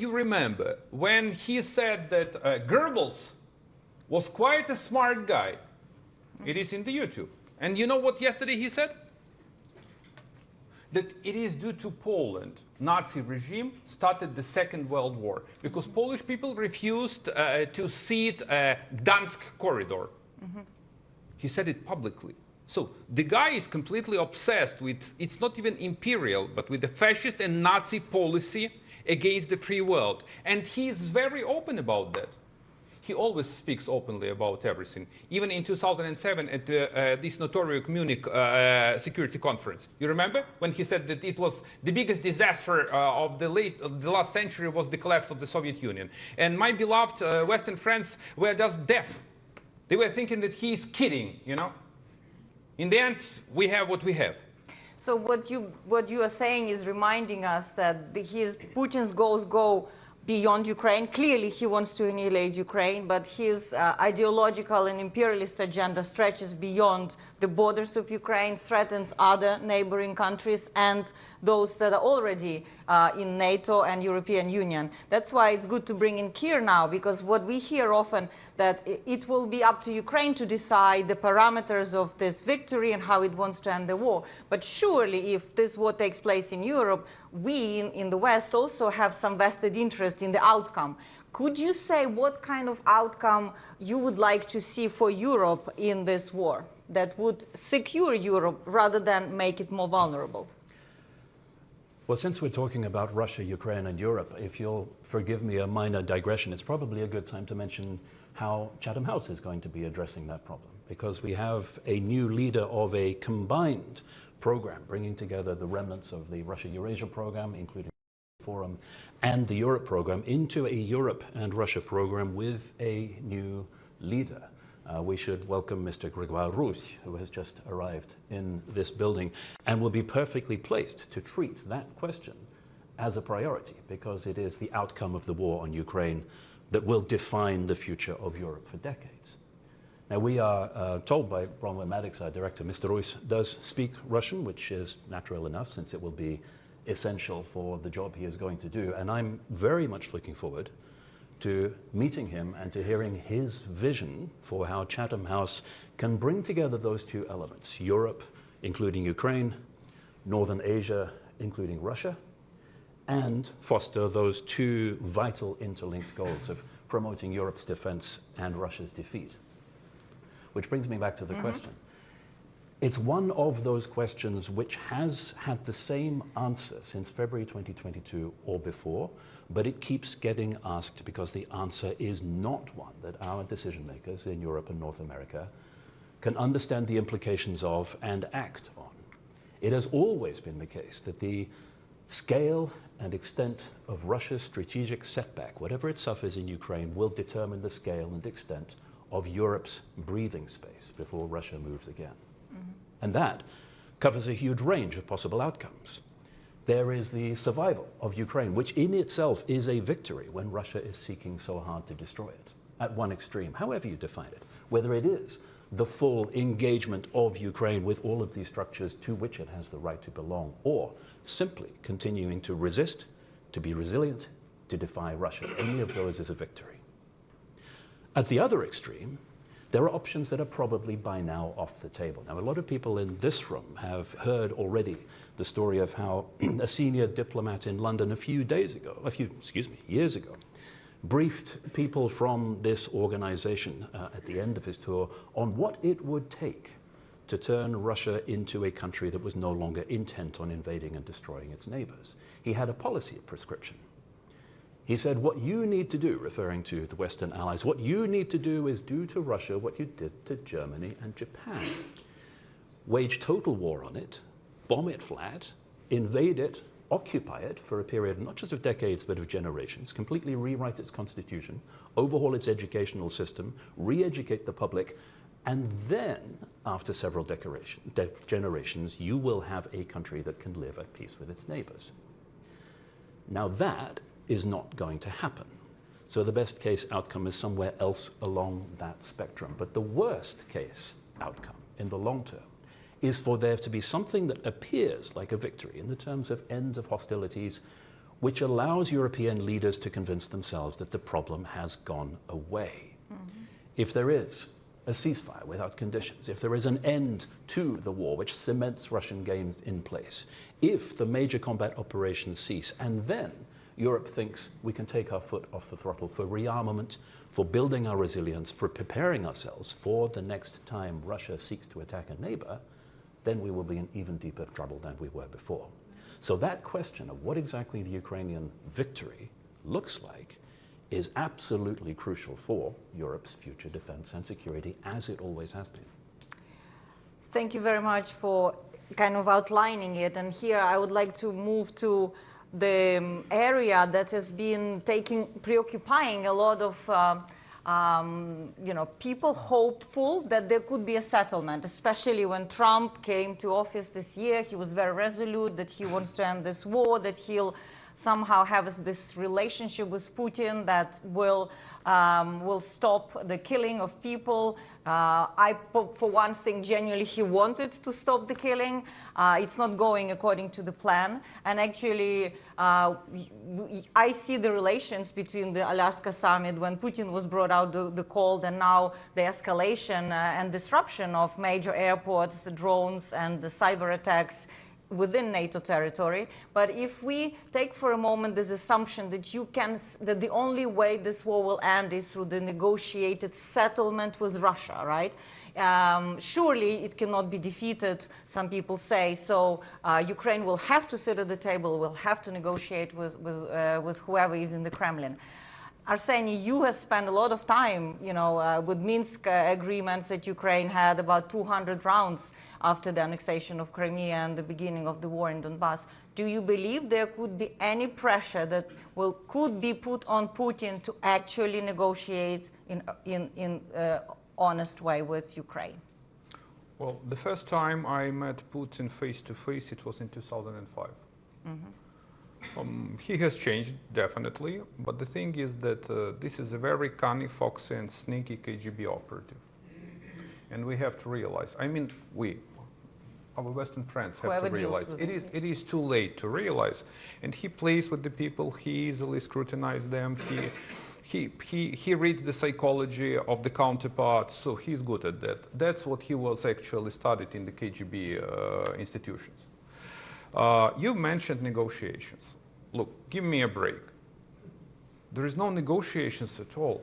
you remember when he said that Goebbels was quite a smart guy. It is in the YouTube. And you know what yesterday he said? That it is due to Poland, Nazi regime started the Second World War because Polish people refused to cede Gdansk corridor. He said it publicly. So the guy is completely obsessed with, it's not even imperial, but with the fascist and Nazi policy against the free world. And he is very open about that. He always speaks openly about everything. Even in 2007 at this notorious Munich security conference. You remember when he said that it was the biggest disaster of the last century was the collapse of the Soviet Union. And my beloved Western friends were just deaf. They were thinking that he is kidding, you know. In the end, we have what we have. So what you are saying is reminding us that Putin's goals go beyond Ukraine. Clearly, he wants to annihilate Ukraine, but his ideological and imperialist agenda stretches beyond the borders of Ukraine, threatens other neighboring countries and those that are already in NATO and European Union. That's why it's good to bring in Keir now, because what we hear often that it will be up to Ukraine to decide the parameters of this victory and how it wants to end the war. But surely, if this war takes place in Europe, we in the West also have some vested interest in the outcome. Could you say what kind of outcome you would like to see for Europe in this war that would secure Europe rather than make it more vulnerable? Well, since we're talking about Russia, Ukraine, and Europe, if you'll forgive me a minor digression, it's probably a good time to mention how Chatham House is going to be addressing that problem, because we have a new leader of a combined program bringing together the remnants of the Russia-Eurasia program, including the Forum, and the Europe program into a Europe and Russia program with a new leader. We should welcome Mr. Grégoire Rousse, who has just arrived in this building and will be perfectly placed to treat that question as a priority, because it is the outcome of the war on Ukraine that will define the future of Europe for decades. Now, we are told by Bromwell Maddox, our director, Mr. Rousse does speak Russian, which is natural enough since it will be essential for the job he is going to do. And I'm very much looking forward to meeting him and to hearing his vision for how Chatham House can bring together those two elements, Europe, including Ukraine, Northern Asia, including Russia, and foster those two vital interlinked goals of promoting Europe's defense and Russia's defeat. Which brings me back to the question. It's one of those questions which has had the same answer since February 2022 or before, but it keeps getting asked because the answer is not one that our decision makers in Europe and North America can understand the implications of and act on. It has always been the case that the scale and extent of Russia's strategic setback, whatever it suffers in Ukraine, will determine the scale and extent of Europe's breathing space before Russia moves again. And that covers a huge range of possible outcomes. There is the survival of Ukraine, which in itself is a victory when Russia is seeking so hard to destroy it, at one extreme, however you define it, whether it is the full engagement of Ukraine with all of these structures to which it has the right to belong, or simply continuing to resist, to be resilient, to defy Russia. Any of those is a victory. At the other extreme, there are options that are probably by now off the table. Now, a lot of people in this room have heard already the story of how a senior diplomat in London years ago, briefed people from this organization at the end of his tour on what it would take to turn Russia into a country that was no longer intent on invading and destroying its neighbors. He had a policy prescription. He said, what you need to do, referring to the Western allies, what you need to do is do to Russia what you did to Germany and Japan. Wage total war on it, bomb it flat, invade it, occupy it for a period not just of decades but of generations, completely rewrite its constitution, overhaul its educational system, re-educate the public, and then, after several generations, you will have a country that can live at peace with its neighbors. Now that is not going to happen. So the best case outcome is somewhere else along that spectrum. But the worst case outcome in the long term is for there to be something that appears like a victory in the terms of end of hostilities which allows European leaders to convince themselves that the problem has gone away. If there is a ceasefire without conditions, if there is an end to the war which cements Russian gains in place, if the major combat operations cease, and then Europe thinks we can take our foot off the throttle for rearmament, for building our resilience, for preparing ourselves for the next time Russia seeks to attack a neighbor, then we will be in even deeper trouble than we were before. So that question of what exactly the Ukrainian victory looks like is absolutely crucial for Europe's future defense and security, as it always has been. Thank you very much for kind of outlining it. And here I would like to move to the area that has been preoccupying a lot of people hopeful that there could be a settlement, especially when Trump came to office this year. He was very resolute that he wants to end this war, that he'll somehow have this relationship with Putin that will stop the killing of people. I, for one thing, genuinely, he wanted to stop the killing. It's not going according to the plan. And actually, I see the relations between the Alaska summit when Putin was brought out the cold, and now the escalation and disruption of major airports, the drones and the cyber attacks within NATO territory. But if we take for a moment this assumption that that the only way this war will end is through the negotiated settlement with Russia, right? Surely it cannot be defeated, some people say. So Ukraine will have to sit at the table, will have to negotiate with whoever is in the Kremlin. Arseniy, you have spent a lot of time, with Minsk agreements that Ukraine had about 200 rounds after the annexation of Crimea and the beginning of the war in Donbass. Do you believe there could be any pressure that could be put on Putin to actually negotiate in honest way with Ukraine? Well, the first time I met Putin face to face, it was in 2005. He has changed, definitely, but the thing is that this is a very cunning, foxy and sneaky KGB operative. And we have to realize, our Western friends have to realize, it is too late to realize. And he plays with the people, he easily scrutinizes them, he reads the psychology of the counterparts, so he's good at that. That's what he was actually studied in the KGB institutions. You mentioned negotiations. Look, give me a break. There is no negotiations at all.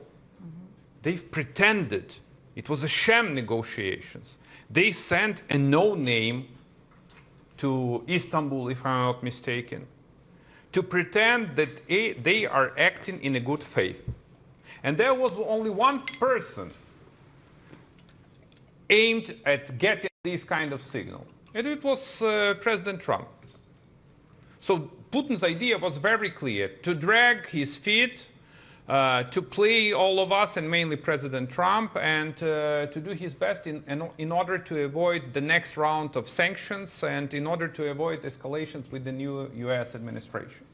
They've pretended. It was a sham negotiations. They sent a no-name to Istanbul, if I'm not mistaken, to pretend that they are acting in a good faith. And there was only one person aimed at getting this kind of signal, and it was President Trump. So Putin's idea was very clear: to drag his feet, to play all of us, and mainly President Trump, and to do his best in order to avoid the next round of sanctions and in order to avoid escalations with the new US administration.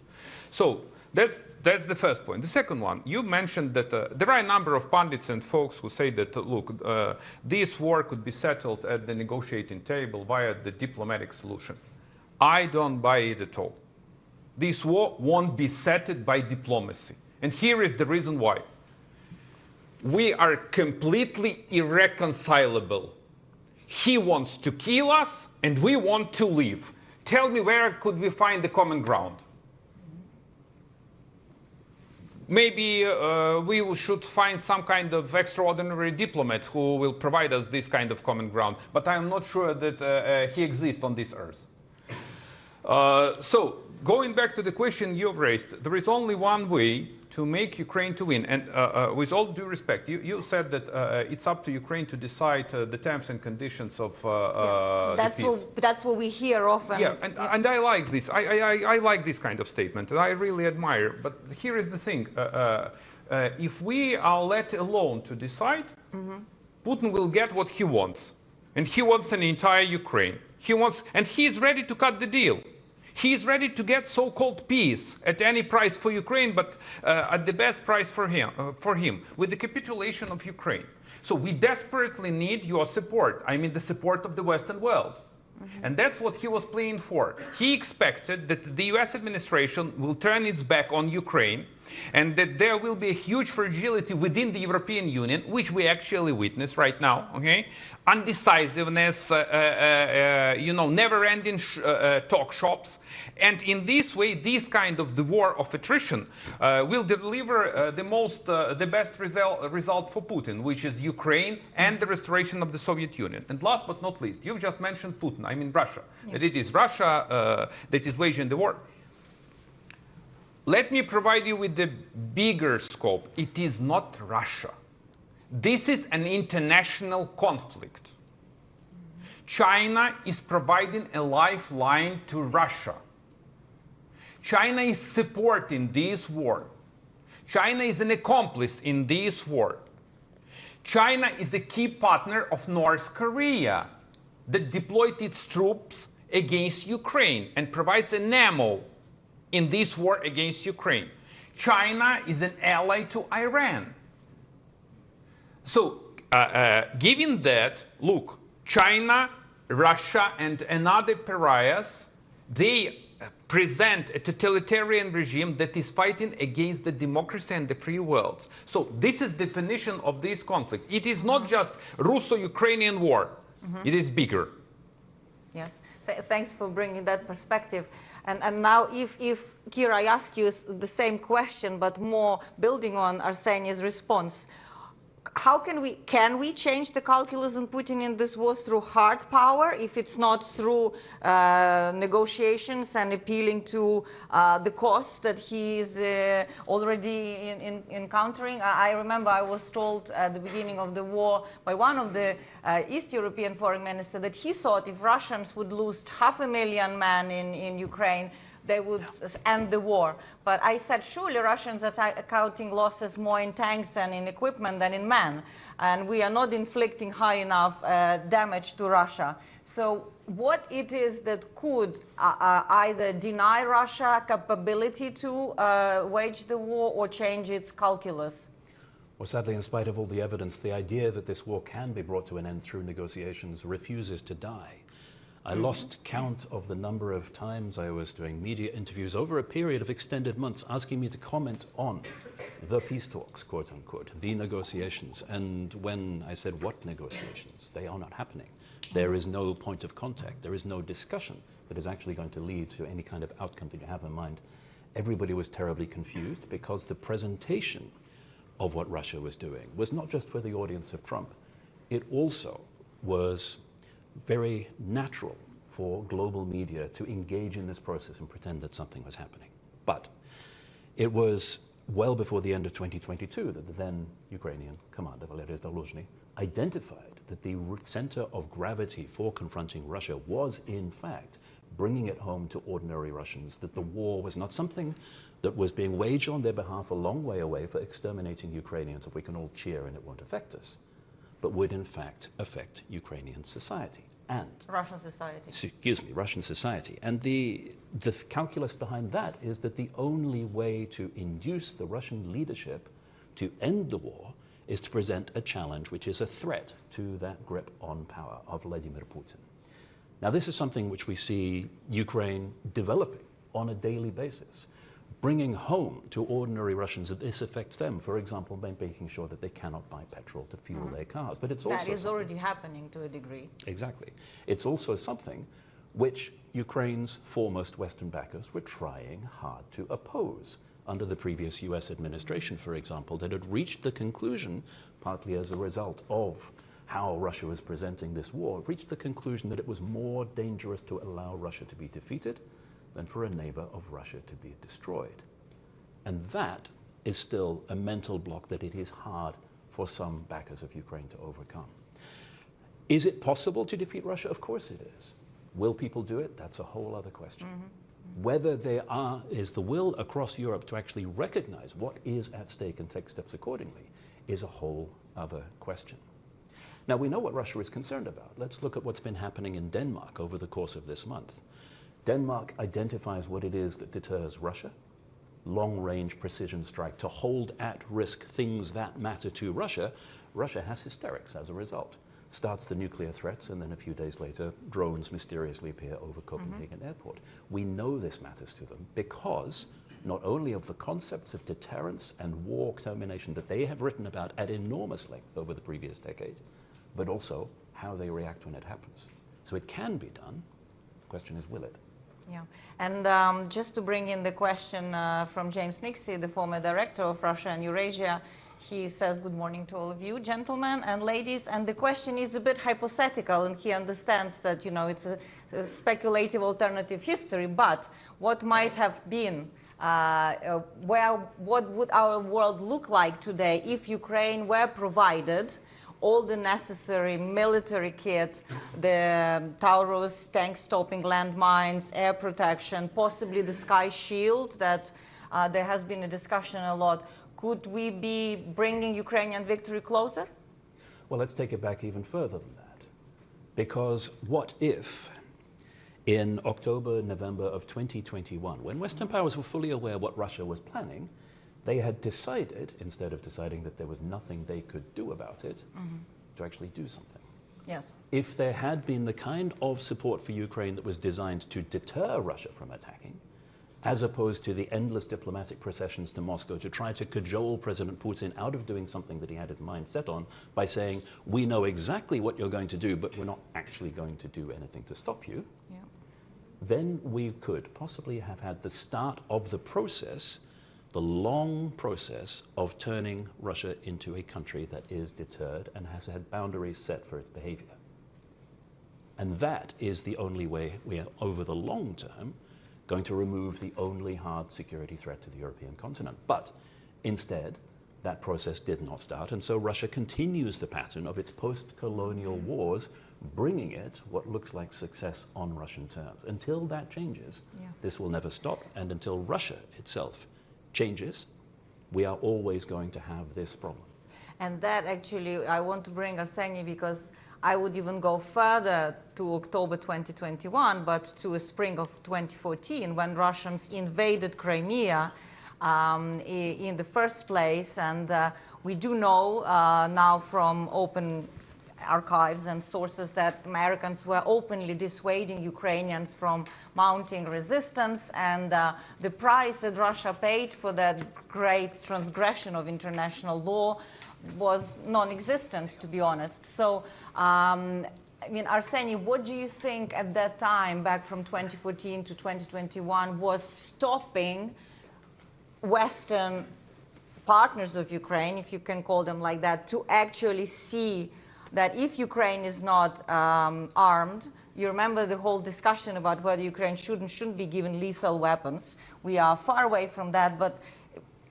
So that's the first point. The second one, you mentioned that there are a number of pundits and folks who say that, look, this war could be settled at the negotiating table via the diplomatic solution. I don't buy it at all. This war won't be settled by diplomacy. And here is the reason why. We are completely irreconcilable. He wants to kill us, and we want to live. Tell me, where could we find the common ground? Maybe we should find some kind of extraordinary diplomat who will provide us this kind of common ground. But I am not sure that he exists on this earth. So, going back to the question you've raised, there is only one way to make Ukraine to win. And with all due respect, you said that it's up to Ukraine to decide the terms and conditions of the peace. That's what we hear often. Yeah, and I like this. I like this kind of statement, and I really admire. But here is the thing. If we are let alone to decide, Putin will get what he wants. And he wants an entire Ukraine. And he is ready to cut the deal. He is ready to get so-called peace at any price for Ukraine, but at the best price for him, with the capitulation of Ukraine. So we desperately need your support. I mean, the support of the Western world. And that's what he was playing for. He expected that the US administration will turn its back on Ukraine and that there will be a huge fragility within the European Union, which we actually witness right now, okay? Undecisiveness, never-ending talk shops. And in this way, this kind of the war of attrition will deliver the best result for Putin, which is Ukraine and the restoration of the Soviet Union. And last but not least, you've just mentioned Putin, I mean Russia. Yeah. That it is Russia that is waging the war. Let me provide you with the bigger scope. It is not Russia. This is an international conflict. China is providing a lifeline to Russia. China is supporting this war. China is an accomplice in this war. China is a key partner of North Korea that deployed its troops against Ukraine and provides an ammo in this war against Ukraine. China is an ally to Iran. So, given that, look, China, Russia, and another pariahs, they present a totalitarian regime that is fighting against the democracy and the free world. So this is the definition of this conflict. It is not just Russo-Ukrainian war. It is bigger. Yes, thanks for bringing that perspective. And now, if Kira, I ask you the same question, but more building on Arseniy's response, how can we change the calculus on Putin in this war through hard power, if it's not through negotiations and appealing to the costs that he is already encountering? I remember I was told at the beginning of the war by one of the East European foreign ministers that he thought if Russians would lose 500,000 men in Ukraine, they would end the war. But I said, surely Russians are counting losses more in tanks and in equipment than in men. And we are not inflicting high enough damage to Russia. So what it is that could either deny Russia capability to wage the war or change its calculus? Well, sadly, in spite of all the evidence, the idea that this war can be brought to an end through negotiations refuses to die. I lost count of the number of times I was doing media interviews over a period of extended months asking me to comment on the peace talks, quote unquote, the negotiations. And when I said, what negotiations? They are not happening. There is no point of contact. There is no discussion that is actually going to lead to any kind of outcome that you have in mind. Everybody was terribly confused because the presentation of what Russia was doing was not just for the audience of Trump. It also was very natural for global media to engage in this process and pretend that something was happening. But it was well before the end of 2022 that the then Ukrainian commander, Valery Zaluzhny, identified that the center of gravity for confronting Russia was, in fact, bringing it home to ordinary Russians, that the war was not something that was being waged on their behalf a long way away for exterminating Ukrainians, that we can all cheer and it won't affect us, but would in fact affect Ukrainian society and Russian society. Excuse me, Russian society. And the calculus behind that is that the only way to induce the Russian leadership to end the war is to present a challenge which is a threat to that grip on power of Vladimir Putin. Now, this is something which we see Ukraine developing on a daily basis, bringing home to ordinary Russians that this affects them, for example, by making sure that they cannot buy petrol to fuel their cars. But it's also that is already happening to a degree. Exactly. It's also something which Ukraine's foremost Western backers were trying hard to oppose under the previous US administration, for example, that had reached the conclusion, partly as a result of how Russia was presenting this war, reached the conclusion that it was more dangerous to allow Russia to be defeated than for a neighbor of Russia to be destroyed. And that is still a mental block that it is hard for some backers of Ukraine to overcome. Is it possible to defeat Russia? Of course it is. Will people do it? That's a whole other question. Whether there is the will across Europe to actually recognize what is at stake and take steps accordingly is a whole other question. Now, we know what Russia is concerned about. Let's look at what's been happening in Denmark over the course of this month. Denmark identifies what it is that deters Russia, long-range precision strike, to hold at risk things that matter to Russia. Russia has hysterics as a result. starts the nuclear threats, and then a few days later, drones mysteriously appear over Copenhagen Airport. We know this matters to them because not only of the concepts of deterrence and war termination that they have written about at enormous length over the previous decade, but also how they react when it happens. So it can be done. The question is, will it? Yeah, and just to bring in the question from James Nixie, the former director of Russia and Eurasia, he says, good morning to all of you, gentlemen and ladies, and the question is a bit hypothetical, and he understands that, you know, it's a speculative alternative history, but what might have been, what would our world look like today if Ukraine were provided all the necessary military kit, the Taurus tank-stopping landmines, air protection, possibly the Sky Shield that there has been a discussion a lot. Could we be bringing Ukrainian victory closer? Well, let's take it back even further than that. Because what if in October, November of 2021, when Western powers were fully aware what Russia was planning, they had decided, instead of deciding that there was nothing they could do about it, to actually do something. Yes. If there had been the kind of support for Ukraine that was designed to deter Russia from attacking, as opposed to the endless diplomatic processions to Moscow to try to cajole President Putin out of doing something that he had his mind set on by saying, we know exactly what you're going to do, but we're not actually going to do anything to stop you, then we could possibly have had the start of the process, the long process of turning Russia into a country that is deterred and has had boundaries set for its behavior. And that is the only way we are, over the long term, going to remove the only hard security threat to the European continent. But instead, that process did not start, and so Russia continues the pattern of its post-colonial wars, bringing it what looks like success on Russian terms. Until that changes, this will never stop, and until Russia itself changes, we are always going to have this problem. And that actually, I want to bring Arseniy because I would even go further to October 2021, but to a spring of 2014, when Russians invaded Crimea in the first place. And we do know now from open archives and sources that Americans were openly dissuading Ukrainians from mounting resistance, and the price that Russia paid for that great transgression of international law was non-existent, to be honest. So, I mean, Arseniy, what do you think at that time, back from 2014 to 2021, was stopping Western partners of Ukraine, if you can call them like that, to actually see that if Ukraine is not armed, you remember the whole discussion about whether Ukraine should and shouldn't be given lethal weapons. We are far away from that, but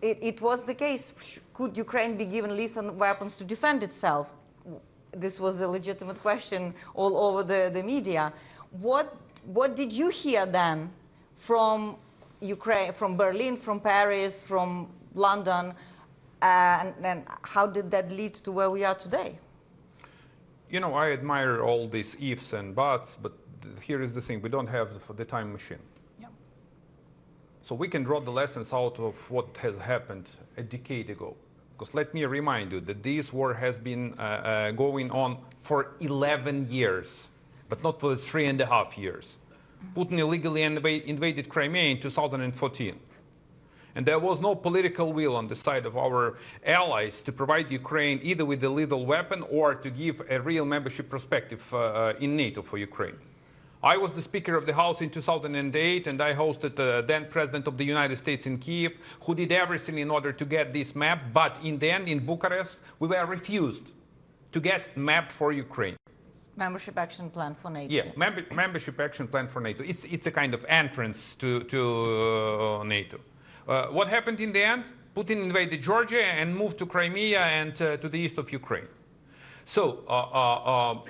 it was the case. Could Ukraine be given lethal weapons to defend itself? This was a legitimate question all over the media. What did you hear then from Ukraine, from Berlin, from Paris, from London, and how did that lead to where we are today? You know, I admire all these ifs and buts, but here is the thing: we don't have the time machine. So we can draw the lessons out of what has happened a decade ago. Because let me remind you that this war has been going on for 11 years, but not for 3.5 years. Putin illegally invaded Crimea in 2014. And there was no political will on the side of our allies to provide Ukraine either with a lethal weapon or to give a real membership perspective in NATO for Ukraine. I was the Speaker of the House in 2008, and I hosted the then President of the United States in Kiev, who did everything in order to get this map, but in the end, in Bucharest, we were refused to get map for Ukraine. Membership action plan for NATO. Yeah, membership action plan for NATO. It's a kind of entrance to NATO. What happened in the end? Putin invaded Georgia and moved to Crimea and to the east of Ukraine. So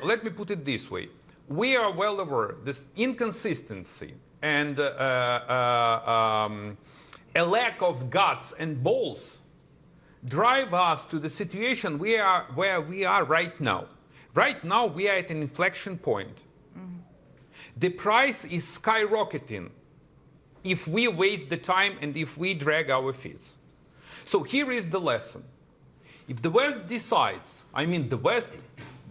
let me put it this way. We are well aware this inconsistency and a lack of guts and balls drive us to the situation where we are right now. Right now, we are at an inflection point. The price is skyrocketing if we waste the time and if we drag our feet. So here is the lesson. If the West decides, I mean the West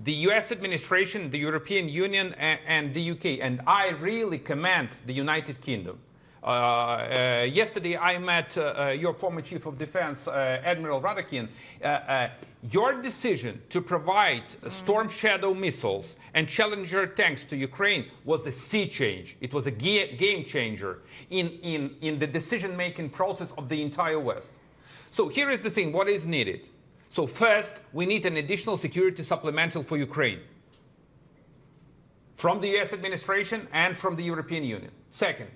the US administration, the European Union, and the UK, and I really commend the United Kingdom. Yesterday I met your former Chief of Defense, Admiral Radakin. Your decision to provide Storm Shadow missiles and Challenger tanks to Ukraine was a sea change. It was a game changer in the decision-making process of the entire West. So here is the thing, what is needed? So first, we need an additional security supplemental for Ukraine from the US administration and from the European Union. Second,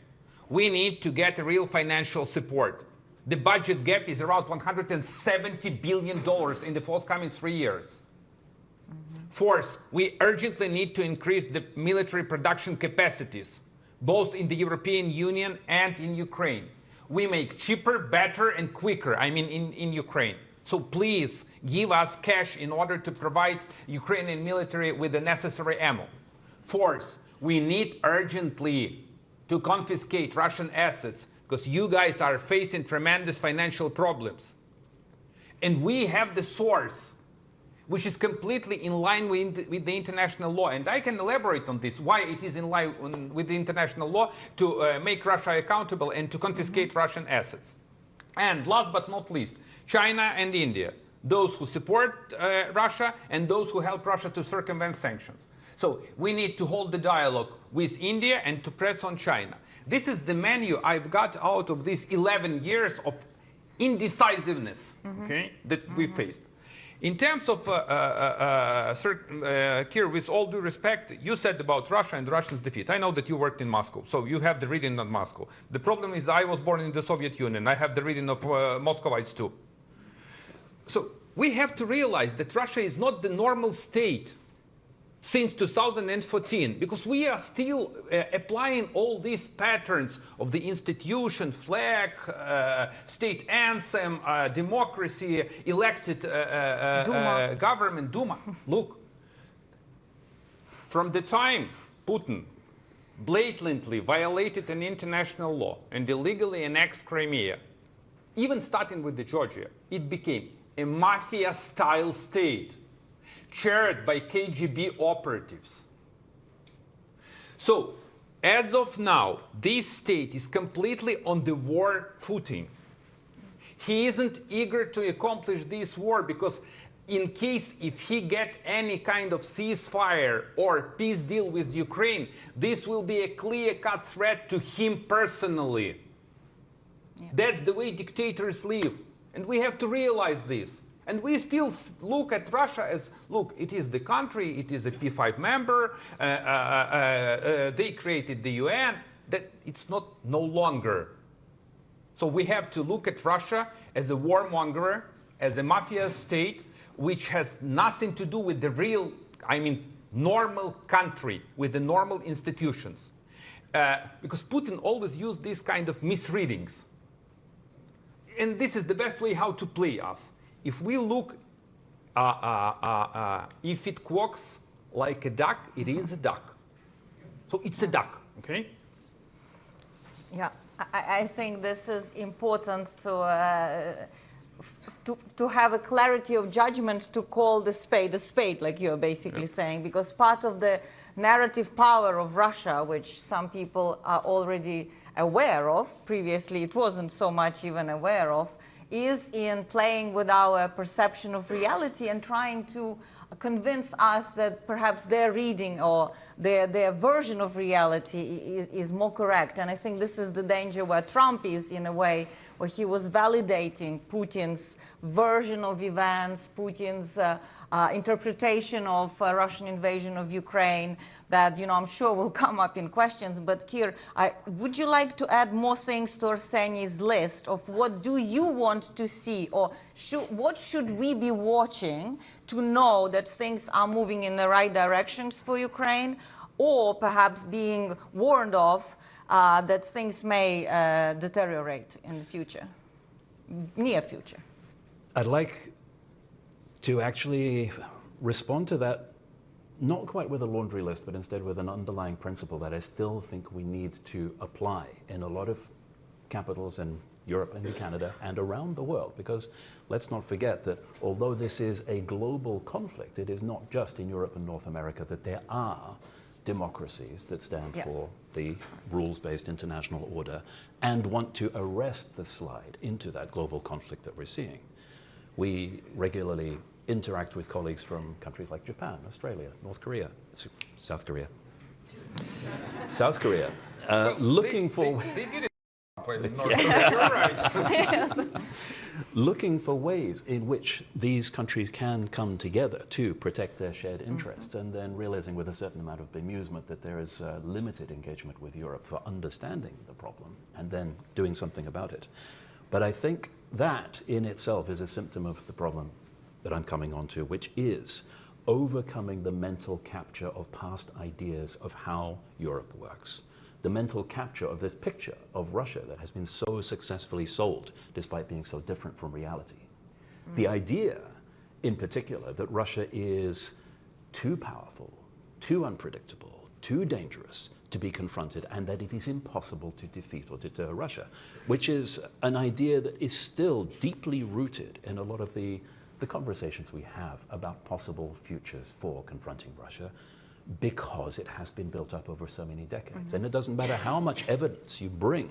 we need to get a real financial support. The budget gap is around $170 billion in the forthcoming 3 years. Fourth, we urgently need to increase the military production capacities, both in the European Union and in Ukraine. We make cheaper, better, and quicker, in Ukraine. So please give us cash in order to provide Ukrainian military with the necessary ammo. Fourth, we need urgently to confiscate Russian assets because you guys are facing tremendous financial problems. And we have the source, which is completely in line with the international law. And I can elaborate on this, why it is in line with the international law to make Russia accountable and to confiscate Russian assets. And last but not least, China and India, those who support Russia and those who help Russia to circumvent sanctions. So we need to hold the dialogue with India and to press on China. This is the menu I've got out of these 11 years of indecisiveness, okay, that we faced. In terms of, Kir, with all due respect, you said about Russia and Russia's defeat. I know that you worked in Moscow, so you have the reading on Moscow. The problem is I was born in the Soviet Union. I have the reading of Muscovites too. So we have to realize that Russia is not the normal state since 2014, because we are still applying all these patterns of the institution, flag, state anthem, democracy, elected government, Duma. Look, from the time Putin blatantly violated an international law and illegally annexed Crimea, even starting with Georgia, it became a mafia-style state, chaired by KGB operatives. So, as of now, this state is completely on the war footing. He isn't eager to accomplish this war because in case if he get any kind of ceasefire or peace deal with Ukraine, this will be a clear-cut threat to him personally. Yeah. That's the way dictators live. And we have to realize this. And we still look at Russia as, look, it is the country, it is a P5 member, they created the UN, that it's not no longer. So we have to look at Russia as a warmonger, as a mafia state, which has nothing to do with the real, normal country, with the normal institutions. Because Putin always used these kind of misreadings. And this is the best way how to play us. If we look, if it quacks like a duck, it is a duck. So it's a duck, okay? Yeah, I think this is important to have a clarity of judgment to call the spade, like you're basically saying, because part of the narrative power of Russia, which some people are already aware of, previously it wasn't so much even aware of, is in playing with our perception of reality and trying to convince us that perhaps their reading or their version of reality is more correct. And I think this is the danger where Trump is, in a way, where he was validating Putin's version of events, Putin's interpretation of Russian invasion of Ukraine, that, I'm sure will come up in questions. But Kir, would you like to add more things to Arseny's list of what do you want to see, or what should we be watching to know that things are moving in the right directions for Ukraine, or perhaps being warned of that things may deteriorate in the future, near future? I'd like to actually respond to that, not quite with a laundry list, but instead with an underlying principle that I still think we need to apply in a lot of capitals and Europe and Canada and around the world, because let's not forget that although this is a global conflict, it is not just in Europe and North America that there are democracies that stand for the rules-based international order and want to arrest the slide into that global conflict that we're seeing. We regularly interact with colleagues from countries like Japan, Australia, North Korea, South Korea, looking for... They did it. You're right. Looking for ways in which these countries can come together to protect their shared interests, and then realizing with a certain amount of bemusement that there is limited engagement with Europe for understanding the problem and then doing something about it. But I think that in itself is a symptom of the problem that I'm coming on to, which is overcoming the mental capture of past ideas of how Europe works. The mental capture of this picture of Russia that has been so successfully sold despite being so different from reality. The idea, in particular, that Russia is too powerful, too unpredictable, too dangerous to be confronted, and that it is impossible to defeat or deter Russia, which is an idea that is still deeply rooted in a lot of the conversations we have about possible futures for confronting Russia, because it has been built up over so many decades. And it doesn't matter how much evidence you bring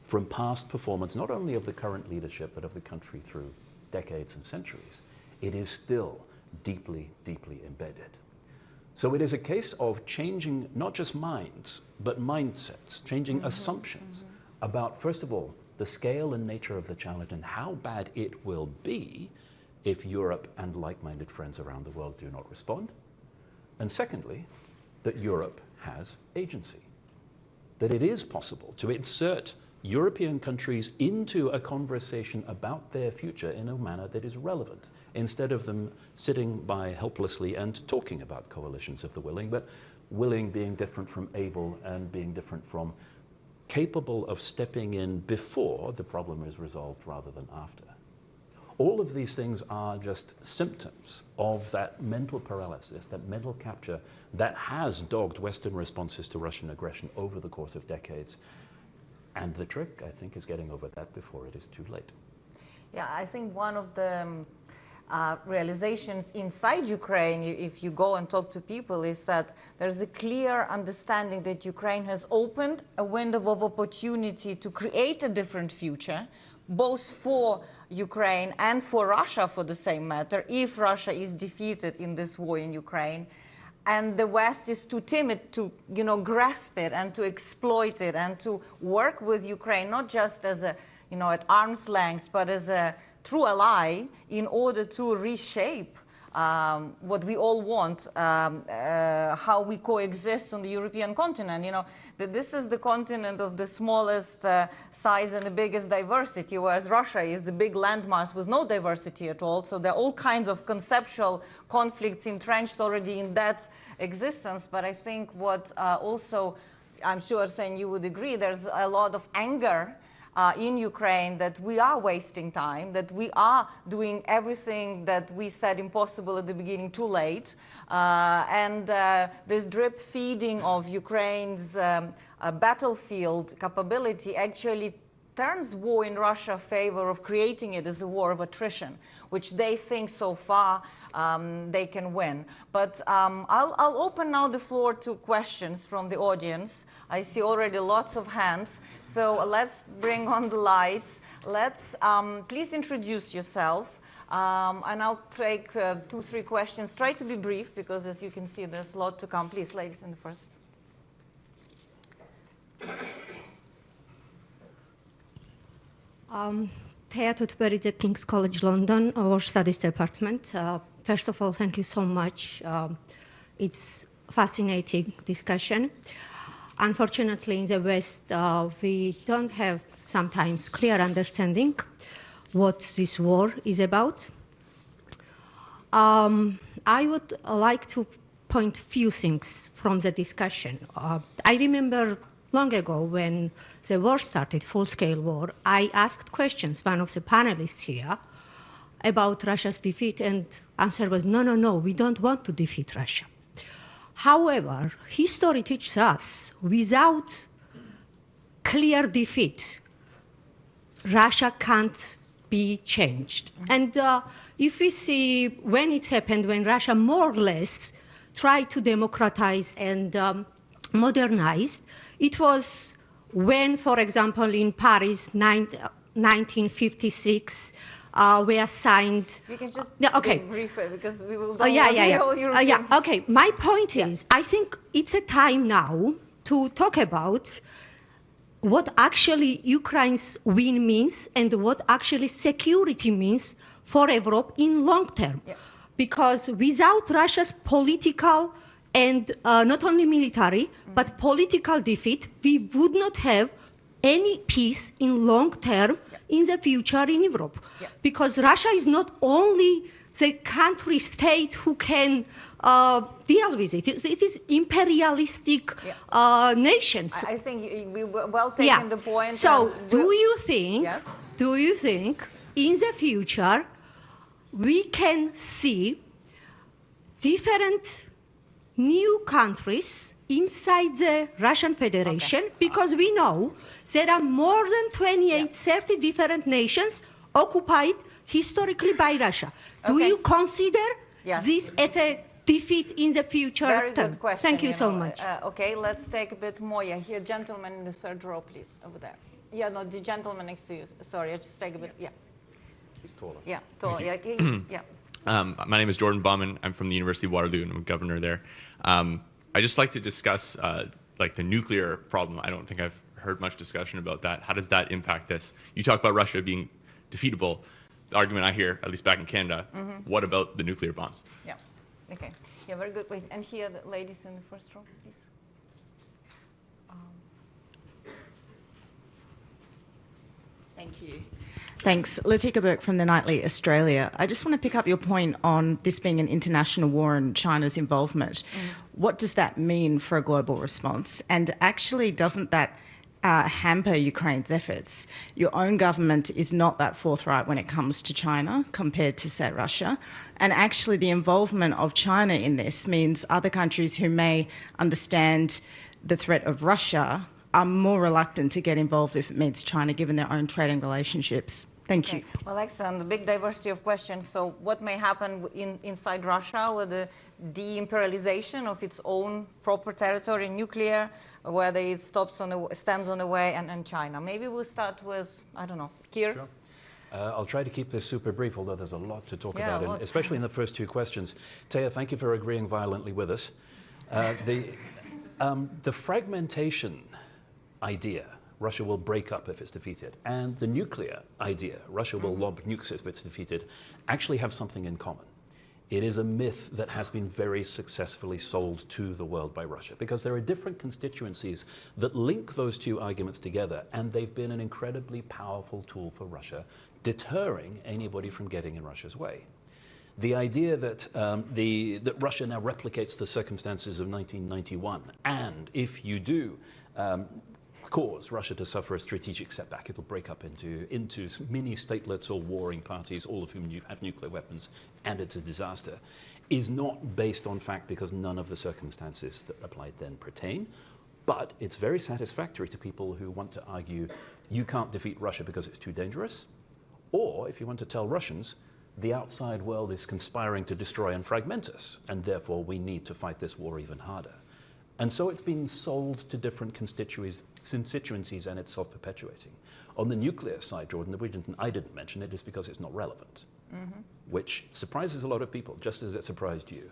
from past performance, not only of the current leadership, but of the country through decades and centuries, it is still deeply, deeply embedded. So it is a case of changing not just minds, but mindsets, changing assumptions about, first of all, the scale and nature of the challenge and how bad it will be if Europe and like-minded friends around the world do not respond. And secondly, that Europe has agency, that it is possible to insert European countries into a conversation about their future in a manner that is relevant, instead of them sitting by helplessly and talking about coalitions of the willing, but willing being different from able and being different from capable of stepping in before the problem is resolved rather than after. All of these things are just symptoms of that mental paralysis, that mental capture that has dogged Western responses to Russian aggression over the course of decades. And the trick, I think, is getting over that before it is too late. Yeah, I think one of the realizations inside Ukraine, if you go and talk to people, is that there's a clear understanding that Ukraine has opened a window of opportunity to create a different future, both for Ukraine and for Russia, for the same matter, if Russia is defeated in this war in Ukraine. And the West is too timid to, grasp it and to exploit it and to work with Ukraine, not just as a, at arm's length, but as a true ally in order to reshape what we all want, how we coexist on the European continent. That this is the continent of the smallest size and the biggest diversity, whereas Russia is the big landmass with no diversity at all. So there are all kinds of conceptual conflicts entrenched already in that existence. But I think what also, I'm sure, Arseniy, you would agree, there's a lot of anger in Ukraine that we are wasting time, that we are doing everything that we said impossible at the beginning too late. And this drip feeding of Ukraine's battlefield capability actually turns war in Russia in favor of creating it as a war of attrition, which they think so far they can win. But I'll open now the floor to questions from the audience. I see already lots of hands, so let's bring on the lights. Let's please introduce yourself, and I'll take 2-3 questions. Try to be brief, because as you can see, there's a lot to come. Please, ladies in the first. Thea Tutberidze, King's College London, War Studies Department. First of all, thank you so much. It's a fascinating discussion. Unfortunately, in the West, we don't have sometimes clear understanding what this war is about. I would like to point few things from the discussion. I remember long ago when the war started, full-scale war, I asked questions, one of the panelists here, about Russia's defeat, and answer was, no, we don't want to defeat Russia. However, history teaches us, without clear defeat, Russia can't be changed. And if we see when it's happened, when Russia more or less tried to democratize and modernize, it was when, for example, in Paris, 1956, were signed. We can just okay. brief it because we will. Okay. My point is, I think it's a time now to talk about what actually Ukraine's win means and what actually security means for Europe in long term. Yeah. Because without Russia's political and not only military, but political defeat, we would not have any peace in long term in the future in Europe. Yeah. Because Russia is not only the country state who can deal with it. It is imperialistic nations. I think we well taken the point. So do you think in the future we can see different new countries inside the Russian Federation? Because we know there are more than 28, 30 different nations occupied historically by Russia. Do you consider this as a defeat in the future? Very good question. Thank you so much. Okay, let's take a bit more. Yeah, here, gentleman in the third row, please, over there. Yeah, no, the gentleman next to you. Sorry, I just take a bit. Yeah. He's taller. Yeah, tall. Yeah. My name is Jordan Bauman. I'm from the University of Waterloo, and I'm a governor there. I just like to discuss like the nuclear problem. I don't think I've heard much discussion about that. How does that impact this? You talk about Russia being defeatable. The argument I hear, at least back in Canada, what about the nuclear bombs? Yeah. Okay. Yeah, very good. Wait, and here, the ladies in the first row, please. Thank you. Thanks. Latika Burke from the Nightly Australia. I just want to pick up your point on this being an international war and China's involvement. What does that mean for a global response? And actually, doesn't that hamper Ukraine's efforts? Your own government is not that forthright when it comes to China compared to, say, Russia. And actually, the involvement of China in this means other countries who may understand the threat of Russia are more reluctant to get involved if it means China, given their own trading relationships. Thank you. Well, excellent. The big diversity of questions. So what may happen inside Russia with the de-imperialization of its own proper territory, nuclear, whether it stands on the way, and China? Maybe we'll start with, I don't know, Kir? Sure. I'll try to keep this super brief, although there's a lot to talk about, and especially in the first two questions. Taya, thank you for agreeing violently with us. The fragmentation idea, Russia will break up if it's defeated, and the nuclear idea, Russia will lob nukes if it's defeated, actually have something in common. It is a myth that has been very successfully sold to the world by Russia, because there are different constituencies that link those two arguments together, and they've been an incredibly powerful tool for Russia, deterring anybody from getting in Russia's way. The idea that, that Russia now replicates the circumstances of 1991, and if you do cause Russia to suffer a strategic setback, it'll break up into mini statelets or warring parties, all of whom have nuclear weapons, and it's a disaster, is not based on fact, because none of the circumstances that applied then pertain. But it's very satisfactory to people who want to argue you can't defeat Russia because it's too dangerous, or if you want to tell Russians the outside world is conspiring to destroy and fragment us, and therefore we need to fight this war even harder. And so it's been sold to different constituencies, and it's self-perpetuating. On the nuclear side, Jordan, the reason I didn't mention it is because it's not relevant, which surprises a lot of people, just as it surprised you.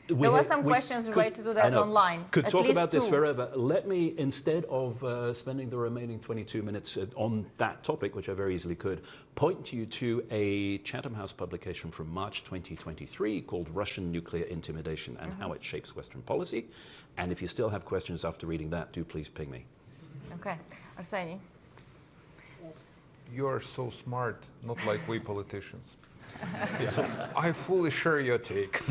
There were some questions related to that online. Could talk about this forever. Let me, instead of spending the remaining 22 minutes on that topic, which I very easily could, point you to a Chatham House publication from March 2023 called Russian Nuclear Intimidation and How It Shapes Western Policy. And if you still have questions after reading that, do please ping me. Okay. Arseniy. You're so smart, not like we politicians. So I fully share your take.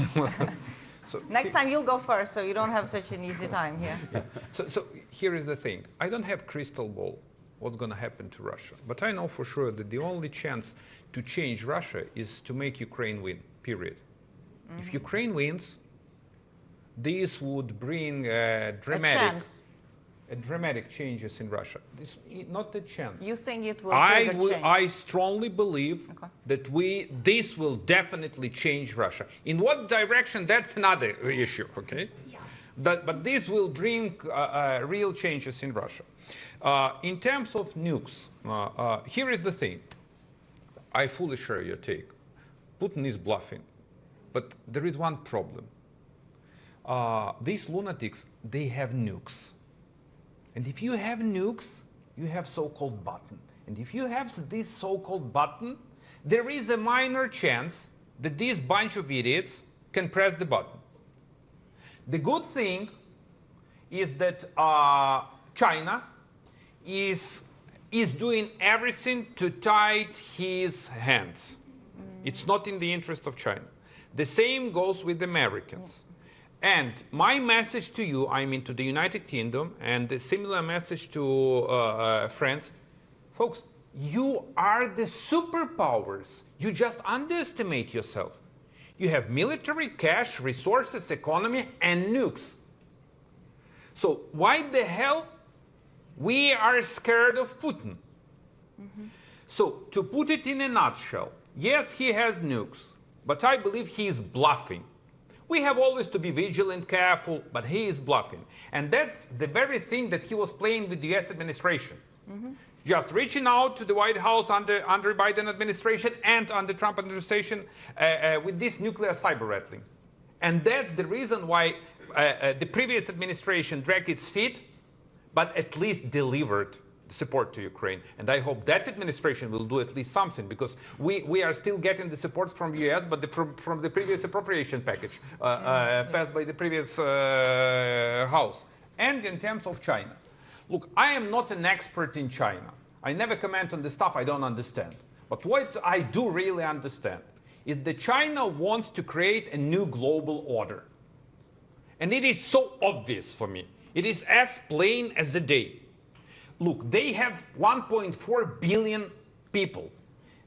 So next time you'll go first, so you don't have such an easy time here. Yeah. So here is the thing. I don't have crystal ball what's going to happen to Russia. But I know for sure that the only chance to change Russia is to make Ukraine win, period. If Ukraine wins, this would bring a dramatic... A chance. a dramatic changes in Russia. This, not a chance. You think it will trigger change? I strongly believe that this will definitely change Russia. In what direction, that's another issue, okay? Yeah. But this will bring real changes in Russia. In terms of nukes, here is the thing. I fully share your take. Putin is bluffing. But there is one problem. These lunatics, they have nukes. And if you have nukes, you have so-called button. And if you have this so-called button, there is a minor chance that this bunch of idiots can press the button. The good thing is that China is doing everything to tie his hands. It's not in the interest of China. The same goes with the Americans. And my message to you, I mean to the United Kingdom, and a similar message to France, folks, you are the superpowers. You just underestimate yourself. You have military, cash, resources, economy, and nukes. So why the hell we are scared of Putin? So to put it in a nutshell, yes, he has nukes, but I believe he is bluffing. We have always to be vigilant, careful, but he is bluffing. And that's the very thing that he was playing with the US administration. Just reaching out to the White House under Biden administration and under Trump administration with this nuclear cyber rattling. And that's the reason why the previous administration dragged its feet, but at least delivered support to Ukraine. And I hope that administration will do at least something, because we are still getting the support from the US, but from the previous appropriation package passed by the previous House. And in terms of China. Look, I am not an expert in China. I never comment on the stuff I don't understand. But what I do really understand is that China wants to create a new global order. And it is so obvious for me. It is as plain as the day. Look, they have 1.4 billion people.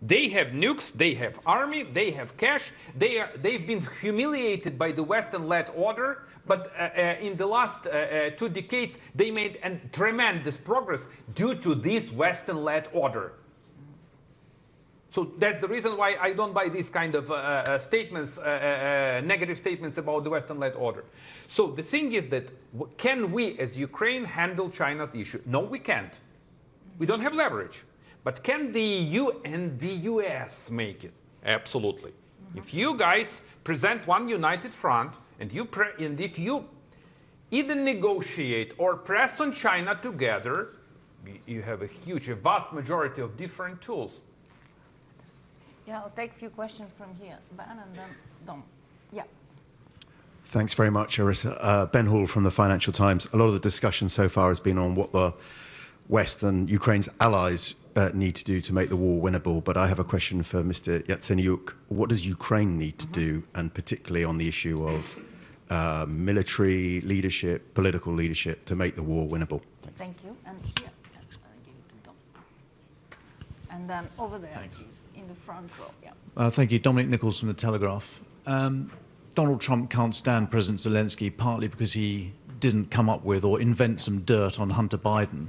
They have nukes, they have army, they have cash. They've been humiliated by the Western-led order, but in the last 2 decades, they made a tremendous progress due to this Western-led order. So that's the reason why I don't buy these kind of statements, negative statements about the Western-led order. So the thing is that, can we as Ukraine handle China's issue? No, we can't. We don't have leverage. But can the EU and the US make it? Absolutely. If you guys present one united front, and if you either negotiate or press on China together, you have a vast majority of different tools. Yeah, I'll take a few questions from here. Ben and then Dom. Yeah. Thanks very much, Arissa. Ben Hall from the Financial Times. A lot of the discussion so far has been on what the West and Ukraine's allies need to do to make the war winnable. But I have a question for Mr. Yatsenyuk. What does Ukraine need to do, and particularly on the issue of military leadership, political leadership, to make the war winnable? Thanks. Thank you. And here, I'll give it to Dom. And then over there, please, in the front row. Yeah. Thank you. Dominic Nichols from The Telegraph. Donald Trump can't stand President Zelensky partly because he didn't come up with or invent some dirt on Hunter Biden.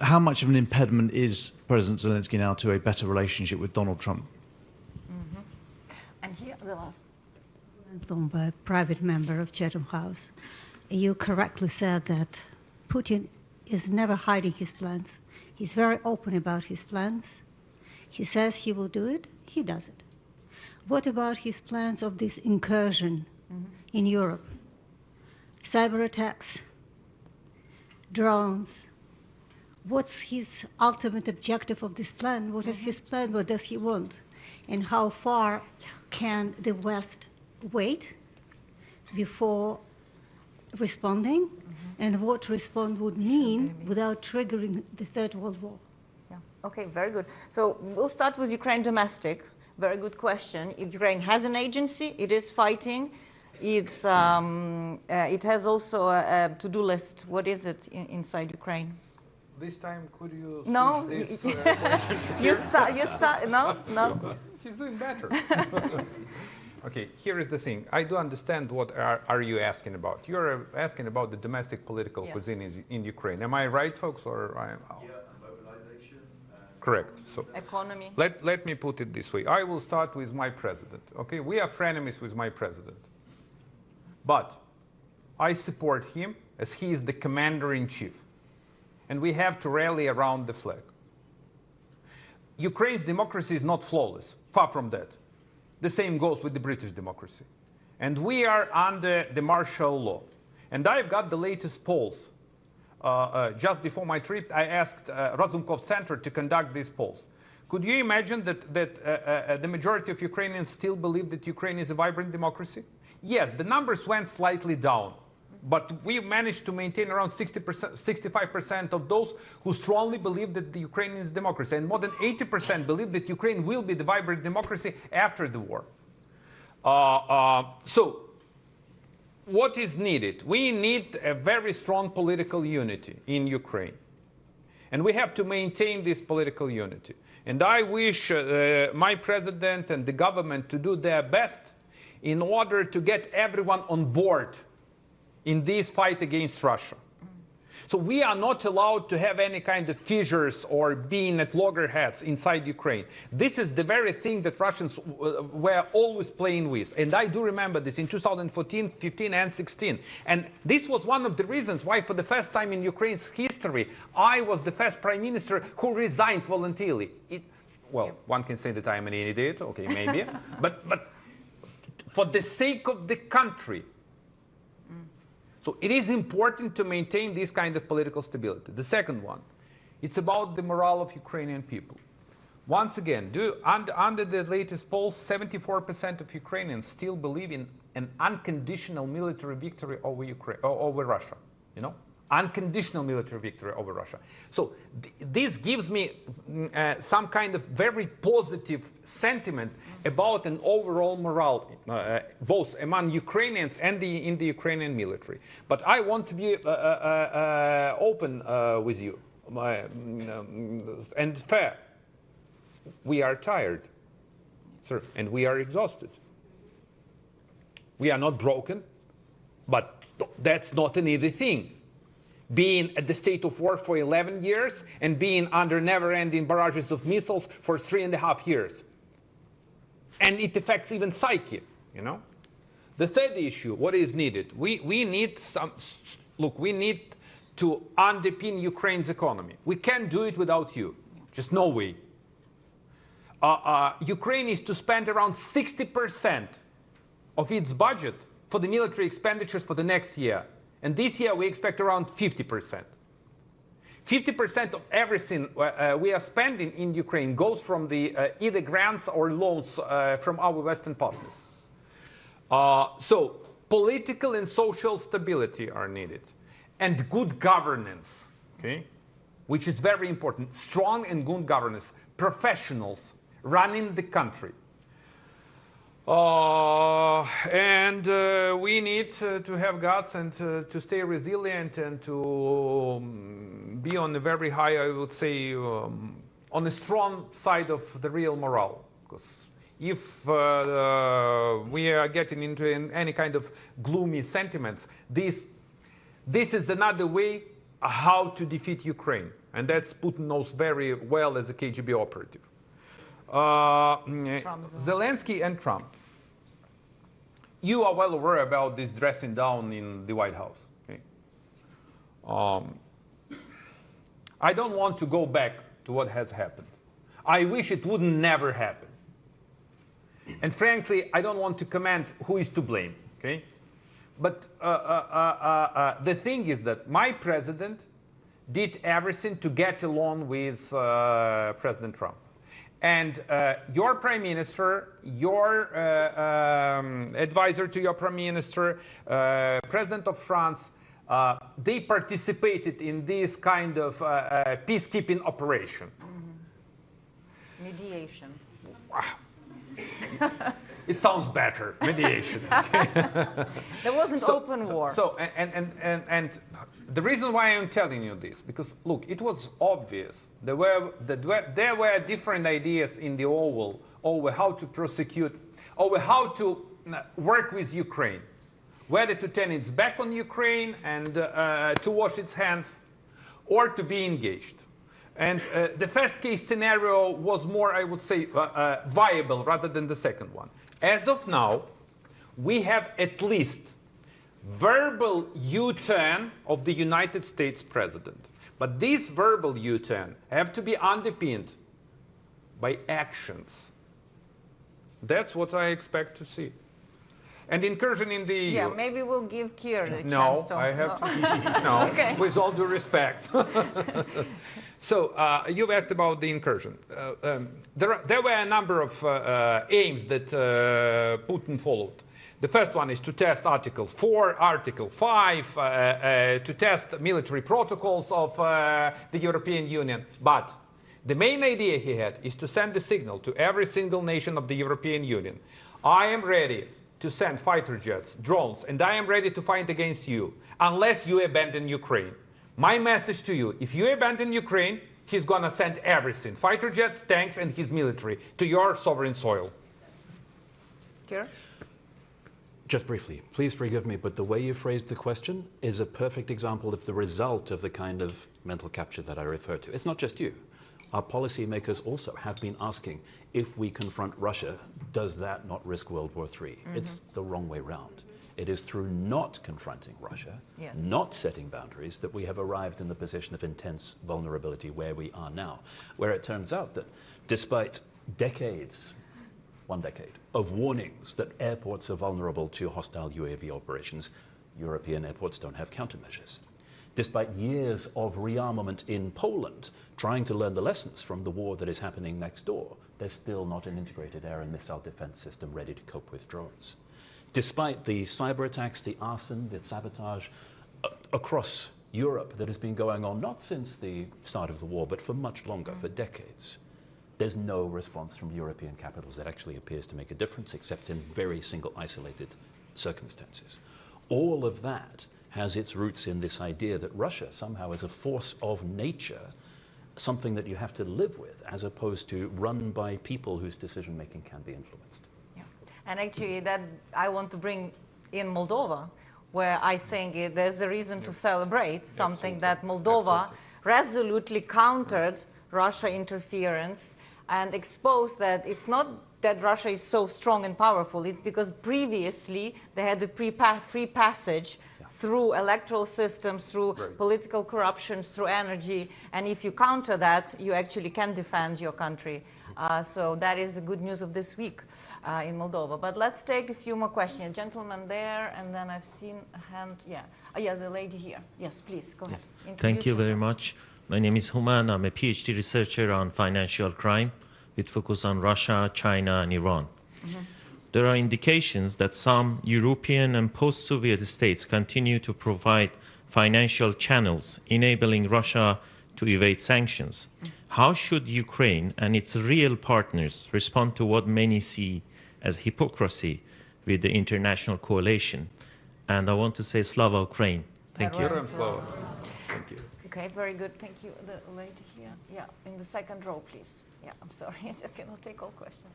How much of an impediment is President Zelensky now to a better relationship with Donald Trump? And here, the last. By a private member of Chatham House. You correctly said that Putin is never hiding his plans. He's very open about his plans. He says he will do it, he does it. What about his plans of this incursion in Europe? Cyber attacks, drones. What's his ultimate objective of this plan? What is his plan? What does he want? And how far can the West wait before responding? And what respond would mean without triggering the Third World War? Yeah. Okay, very good. So we'll start with Ukraine domestic. Very good question. If Ukraine has an agency, it is fighting. It's, it has also a to-do list. What is it inside Ukraine? This time, could you switch this you start, no? He's doing better. Okay, here is the thing. I do understand what are you asking about. You're asking about the domestic political cuisine in Ukraine. Am I right, folks? Or mobilization. Correct. So Economy. let me put it this way. I will start with my president. Okay, we are frenemies with my president. But I support him as he is the commander-in-chief. And we have to rally around the flag. Ukraine's democracy is not flawless, far from that. The same goes with the British democracy. And we are under the martial law. And I've got the latest polls. Just before my trip, I asked Razumkov Center to conduct these polls. Could you imagine that the majority of Ukrainians still believe that Ukraine is a vibrant democracy? Yes, the numbers went slightly down. But we managed to maintain around 65% of those who strongly believe that the Ukraine is a democracy. And more than 80% believe that Ukraine will be the vibrant democracy after the war. So what is needed? We need a very strong political unity in Ukraine. And we have to maintain this political unity. And I wish my president and the government to do their best in order to get everyone on board in this fight against Russia. So we are not allowed to have any kind of fissures or being at loggerheads inside Ukraine. This is the very thing that Russians were always playing with. And I do remember this in 2014, 15, and 16. And this was one of the reasons why, for the first time in Ukraine's history, I was the first prime minister who resigned voluntarily. One can say that I am an idiot, okay, maybe. but for the sake of the country. So it is important to maintain this kind of political stability. The second one, it's about the morale of Ukrainian people. Once again, under the latest polls, 74% of Ukrainians still believe in an unconditional military victory over Russia. You know, unconditional military victory over Russia. So this gives me some kind of very positive sentiment about an overall morale, both among Ukrainians and in the Ukrainian military. But I want to be open with you and fair. We are tired, sir, and we are exhausted. We are not broken, but that's not an easy thing. Being at the state of war for 11 years and being under never-ending barrages of missiles for 3.5 years. And it affects even psyche, you know. The third issue, what is needed? We need we need to underpin Ukraine's economy. We can't do it without you. Just no way. Ukraine is to spend around 60% of its budget for the military expenditures for the next year. And this year, we expect around 50%. 50% of everything we are spending in Ukraine goes from the either grants or loans from our Western partners. So political and social stability are needed. And good governance, okay, which is very important. Strong and good governance. Professionals running the country. We need to have guts and to stay resilient and to be on a very high, I would say, on the strong side of the real morale. Because if we are getting into any kind of gloomy sentiments, this is another way how to defeat Ukraine. And that's Putin knows very well as a KGB operative. Zelensky and Trump. You are well aware about this dressing down in the White House. Okay? I don't want to go back to what has happened. I wish it would never happen. And frankly, I don't want to comment who is to blame. Okay? But the thing is that my president did everything to get along with President Trump. And your prime minister, your advisor to your prime minister, president of France, they participated in this kind of peacekeeping operation. Mm-hmm. Mediation. It sounds better, mediation. Okay? There wasn't open war. And The reason why I'm telling you this, because look, it was obvious there were different ideas in the Oval over how to prosecute, over how to work with Ukraine, whether to turn its back on Ukraine and to wash its hands, or to be engaged. And the first case scenario was more, I would say, viable rather than the second one. As of now, we have at least verbal U-turn of the United States president. But these verbal U-turn have to be underpinned by actions. That's what I expect to see. And incursion in the EU. Yeah, maybe we'll give Kier the no, chance to. I have to. No, Okay. with all due respect. So you asked about the incursion. There were a number of aims that Putin followed. The first one is to test Article 4, Article 5, to test military protocols of the European Union. But the main idea he had is to send a signal to every single nation of the European Union. I am ready to send fighter jets, drones, and I am ready to fight against you unless you abandon Ukraine. My message to you, if you abandon Ukraine, he's going to send everything, fighter jets, tanks, and his military, to your sovereign soil. Kier? Just briefly, please forgive me, but the way you phrased the question is a perfect example of the result of the kind of mental capture that I refer to. It's not just you. Our policymakers also have been asking, if we confront Russia, does that not risk World War III? It's the wrong way round. It is through not confronting Russia, Yes. not setting boundaries, that we have arrived in the position of intense vulnerability where we are now, where it turns out that despite decades, 1 decade, of warnings that airports are vulnerable to hostile UAV operations, European airports don't have countermeasures. Despite years of rearmament in Poland, trying to learn the lessons from the war that is happening next door, there's still not an integrated air and missile defense system ready to cope with drones. Despite the cyber attacks, the arson, the sabotage across Europe that has been going on not since the start of the war, but for much longer, for decades, there's no response from European capitals that actually appears to make a difference, except in very single isolated circumstances. All of that has its roots in this idea that Russia somehow is a force of nature, something that you have to live with, as opposed to run by people whose decision-making can be influenced. Yeah. And actually, that I want to bring in Moldova, where I think there's a reason to celebrate something that Moldova resolutely countered Russia interference and exposed that it's not that Russia is so strong and powerful, it's because previously they had the free passage through electoral systems, through political corruption, through energy, and if you counter that, you actually can defend your country. So that is the good news of this week in Moldova. But let's take a few more questions. A gentleman there, and then I've seen a hand, yeah, the lady here. Yes, please, go ahead. Thank you very much. My name is Human. I'm a PhD researcher on financial crime with focus on Russia, China, and Iran. There are indications that some European and post-Soviet states continue to provide financial channels enabling Russia to evade sanctions. How should Ukraine and its real partners respond to what many see as hypocrisy with the international coalition? And I want to say Slava Ukraine. Thank you. Thank you. Okay, very good. Thank you. The lady here. Yeah, in the second row, please. Yeah, I'm sorry. I cannot take all questions.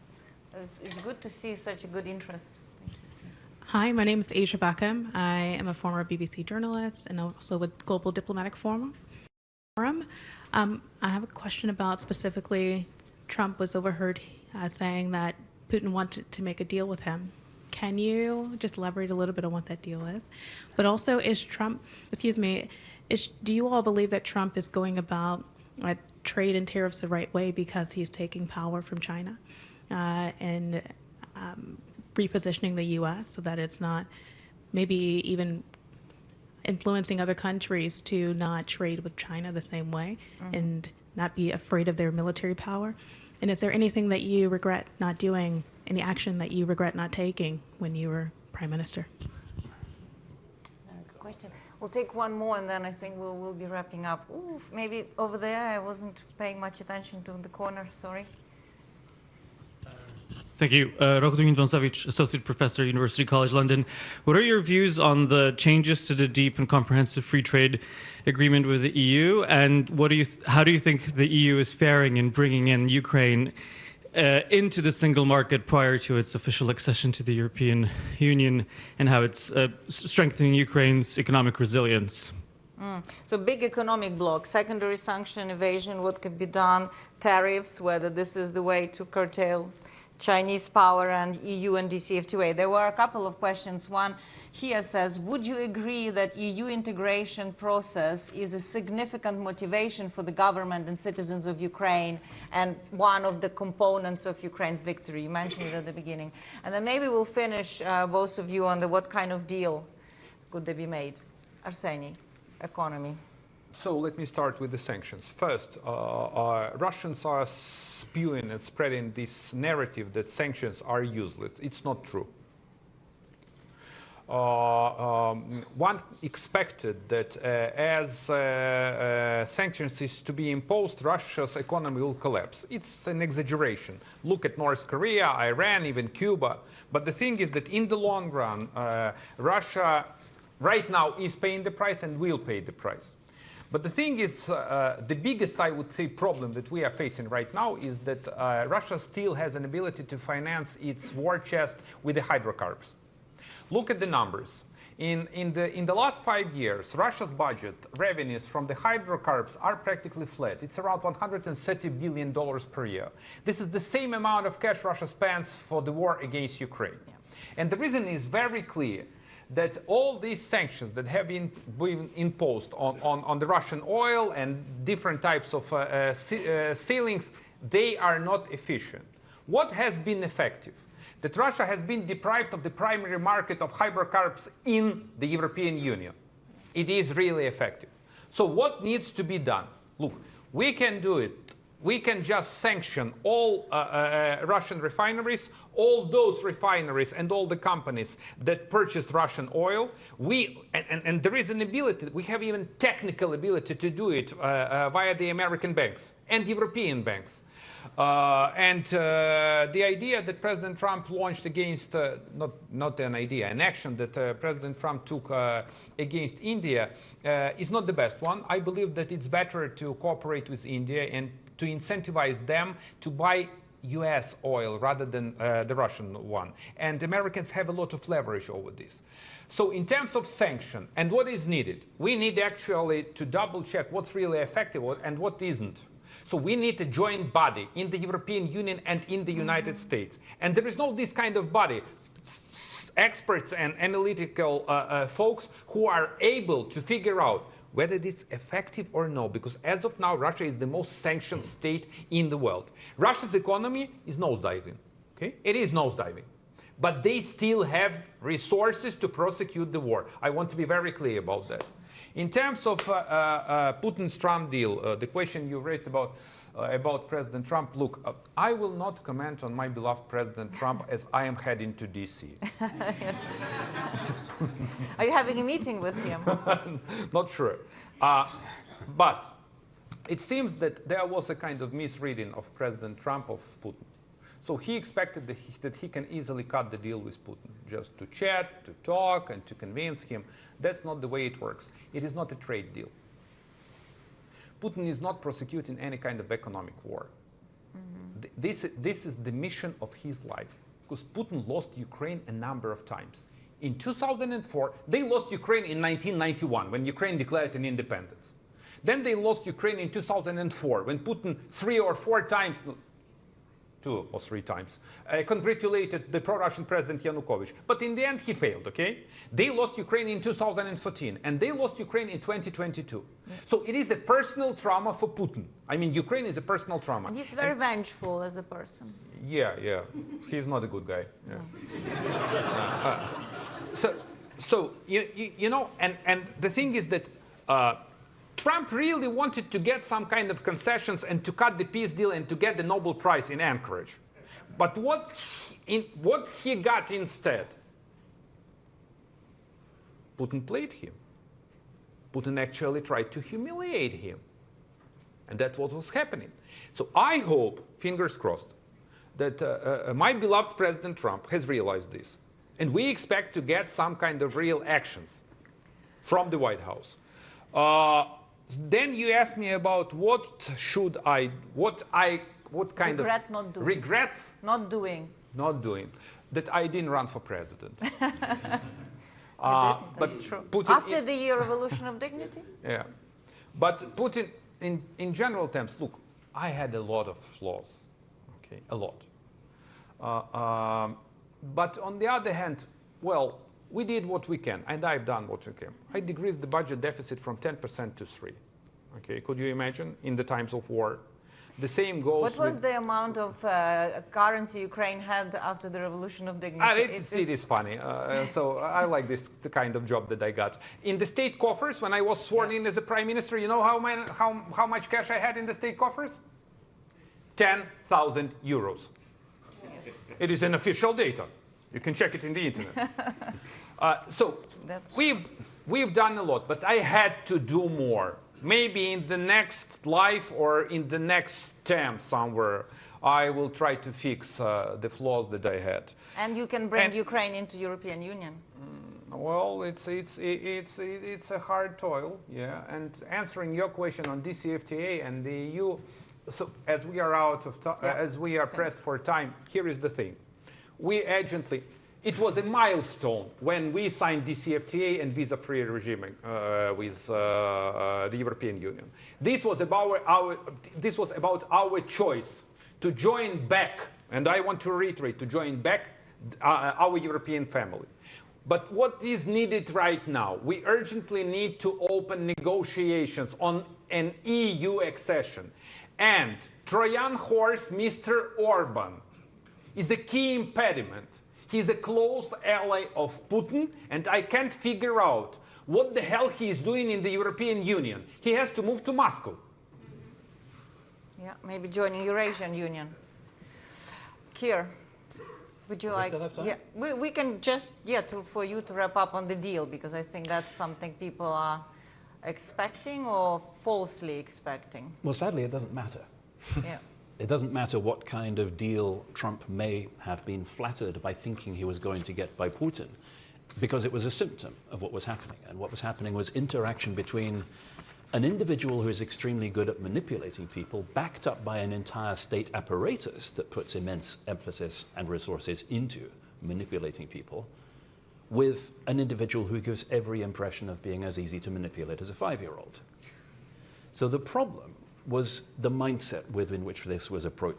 It's good to see such a good interest. Thank you. Hi, my name is Asia Bakum. I am a former BBC journalist and also with Global Diplomatic Forum. I have a question about specifically Trump was overheard saying that Putin wanted to make a deal with him. Can you just elaborate a little bit on what that deal is? But also, do you all believe that Trump is going about trade and tariffs the right way because he's taking power from China and repositioning the U.S. so that it's not maybe even influencing other countries to not trade with China the same way and not be afraid of their military power? And is there anything that you regret not doing, any action that you regret not taking when you were Prime Minister? Good question. We'll take one more and then I think we'll be wrapping up. Ooh, maybe over there I wasn't paying much attention to the corner, sorry. Thank you. Rohudin Ivanovic, Associate Professor, University College London. What are your views on the changes to the deep and comprehensive free trade agreement with the EU? And how do you think the EU is faring in bringing in Ukraine into the single market prior to its official accession to the European Union, and how it's strengthening Ukraine's economic resilience? So big economic bloc, secondary sanction evasion, what could be done, tariffs, whether this is the way to curtail Chinese power, and EU and DCFTA. There were a couple of questions. One here says, would you agree that EU integration process is a significant motivation for the government and citizens of Ukraine and one of the components of Ukraine's victory? You mentioned it at the beginning. And then maybe we'll finish, both of you, on the what kind of deal could they be made? Arseniy, economy. So let me start with the sanctions. First, Russians are spewing and spreading this narrative that sanctions are useless. It's not true. One expected that as sanctions is to be imposed, Russia's economy will collapse. It's an exaggeration. Look at North Korea, Iran, even Cuba. But the thing is that in the long run, Russia right now is paying the price and will pay the price. But the thing is, the biggest, I would say, problem that we are facing right now is that Russia still has an ability to finance its war chest with the hydrocarbons. Look at the numbers. In the last 5 years, Russia's budget revenues from the hydrocarbons are practically flat. It's around $130 billion per year. This is the same amount of cash Russia spends for the war against Ukraine. Yeah. And the reason is very clear, that all these sanctions that have been imposed on the Russian oil and different types of ceilings, they are not efficient. What has been effective? That Russia has been deprived of the primary market of hydrocarbons in the European Union. It is really effective. So what needs to be done? Look, we can do it. We can just sanction all Russian refineries, all those refineries and all the companies that purchased Russian oil. And there is an ability, we have even technical ability to do it via the American banks and European banks. The idea that President Trump launched against, not an idea, an action that President Trump took against India is not the best one. I believe that it's better to cooperate with India and to incentivize them to buy US oil rather than the Russian one. And Americans have a lot of leverage over this. So in terms of sanction and what is needed, we need actually to double check what's really effective and what isn't. So we need a joint body in the European Union and in the United States. And there is no this kind of body, experts and analytical folks who are able to figure out whether it is effective or no, because as of now, Russia is the most sanctioned state in the world. Russia's economy is nosediving, okay? It is nosediving. But they still have resources to prosecute the war. I want to be very clear about that. In terms of Putin's Trump deal, the question you raised about President Trump, look, I will not comment on my beloved President Trump as I am heading to DC. Yes. Are you having a meeting with him? Not sure. But it seems that there was a kind of misreading of President Trump of Putin. So he expected that he can easily cut the deal with Putin, just to chat, to talk, and to convince him. That's not the way it works. It is not a trade deal. Putin is not prosecuting any kind of economic war. This is the mission of his life, because Putin lost Ukraine a number of times. In 2004, they lost Ukraine in 1991, when Ukraine declared an independence. Then they lost Ukraine in 2004, when Putin 3 or 4 times, 2 or 3 times, congratulated the pro-Russian president Yanukovych. But in the end, he failed, okay? They lost Ukraine in 2014, and they lost Ukraine in 2022. Yeah. So it is a personal trauma for Putin. I mean, Ukraine is a personal trauma. And he's very vengeful as a person. Yeah. He's not a good guy. Yeah. No. So you know, and the thing is that Trump really wanted to get some kind of concessions and to cut the peace deal and to get the Nobel Prize in Anchorage. But what he got instead, Putin played him. Putin actually tried to humiliate him. And that's what was happening. So I hope, fingers crossed, that my beloved President Trump has realized this. And we expect to get some kind of real actions from the White House. Then you asked me about what kind of not doing. Regrets Not doing. not doing, that I didn't run for president. That's true. After the Revolution of Dignity? Yeah. But Putin, in general terms, look, I had a lot of flaws, okay, a lot. But on the other hand, well, we did what we can, and I've done what we can. I decreased the budget deficit from 10% to 3%. Okay, could you imagine in the times of war? The same goes. What was the amount of currency Ukraine had after the Revolution of Dignity? It is funny. So I like this the kind of job that I got. In the state coffers, when I was sworn in as a prime minister, you know how much cash I had in the state coffers? 10,000 euros. It is an official data. You can check it in the internet. So we've done a lot, but I had to do more. Maybe in the next life or in the next term somewhere, I will try to fix the flaws that I had. And you can bring Ukraine into European Union. Well, it's a hard toil, yeah. And answering your question on DCFTA and the EU, so as we are out of as we are pressed for time, here is the thing: we urgently. It was a milestone when we signed DCFTA and visa-free regime with the European Union. This was about our choice to join back, and I want to reiterate, to join back our European family. But what is needed right now? We urgently need to open negotiations on an EU accession. And Trojan horse, Mr. Orban, is a key impediment. He's a close ally of Putin, and I can't figure out what the hell he is doing in the European Union. He has to move to Moscow. Yeah, maybe joining Eurasian Union. Kier, would you like? Still have time? Yeah, we can just for you to wrap up on the deal, because I think that's something people are expecting or falsely expecting. Well, sadly, it doesn't matter. Yeah. It doesn't matter what kind of deal Trump may have been flattered by thinking he was going to get by Putin, because it was a symptom of what was happening. And what was happening was interaction between an individual who is extremely good at manipulating people, backed up by an entire state apparatus that puts immense emphasis and resources into manipulating people, with an individual who gives every impression of being as easy to manipulate as a 5-year-old. So the problem was the mindset within which this was approached.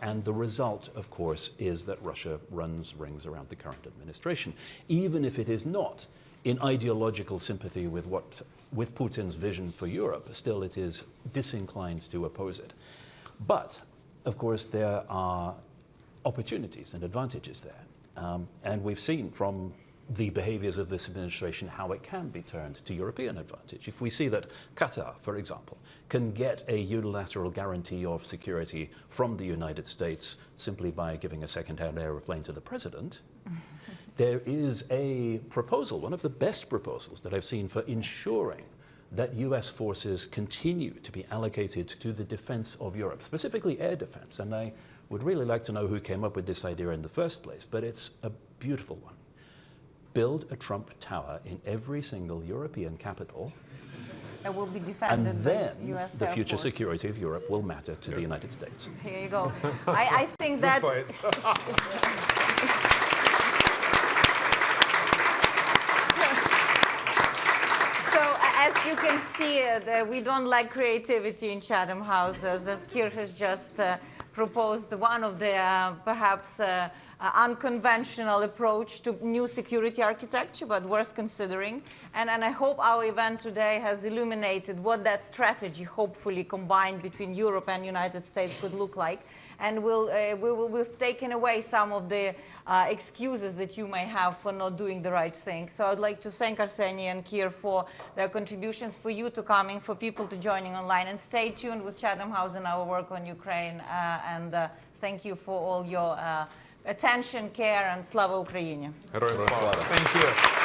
And the result, of course, is that Russia runs rings around the current administration, even if it is not in ideological sympathy with Putin's vision for Europe. Still, it is disinclined to oppose it. But, of course, there are opportunities and advantages there. And we've seen from the behaviors of this administration how it can be turned to European advantage. If we see that Qatar, for example, can get a unilateral guarantee of security from the United States simply by giving a second-hand aeroplane to the president, there is a proposal, one of the best proposals that I've seen for ensuring that US forces continue to be allocated to the defense of Europe, specifically air defense. And I would really like to know who came up with this idea in the first place, but it's a beautiful one. Build a Trump Tower in every single European capital, it will be defended and then by US the Air future Force. security of Europe will matter to the United States. Here you go. I think that... So as you can see, we don't like creativity in Chatham House, as Kier has just proposed one of the perhaps unconventional approach to new security architecture, but worth considering. And I hope our event today has illuminated what that strategy, hopefully combined between Europe and United States, could look like. And we've taken away some of the excuses that you may have for not doing the right thing. So I'd like to thank Arseniy and Kier for their contributions, for you to coming, for people to joining online. And stay tuned with Chatham House and our work on Ukraine. And thank you for all your attention, care, and slava Ukraini. Thank you.